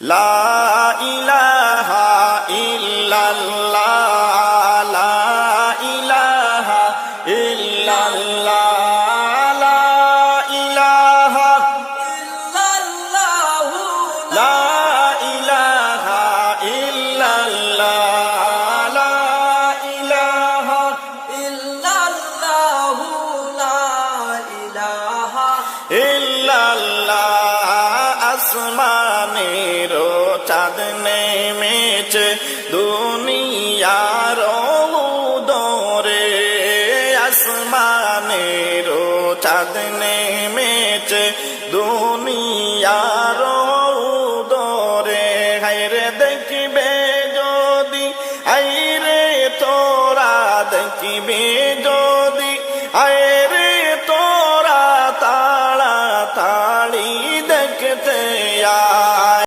লা ইলাহা ইল্লাল্লাহ লা ইলাহা ইল্লাল্লাহ লা ইলাহা ইল্লাল্লাহ লা ইলাহা ইল্লাল্লাহ লা ইলাহা ইল্লাল্লাহ লা ইলাহা ইল্লাল্লাহ আসমানের চাঁদ নেমেছে দুনিয়ার দরে আসমানের চাঁদ নেমেছে দুনিয়ার দরে হায়রে দেখবে যদি হায়রে তোরা দেখবে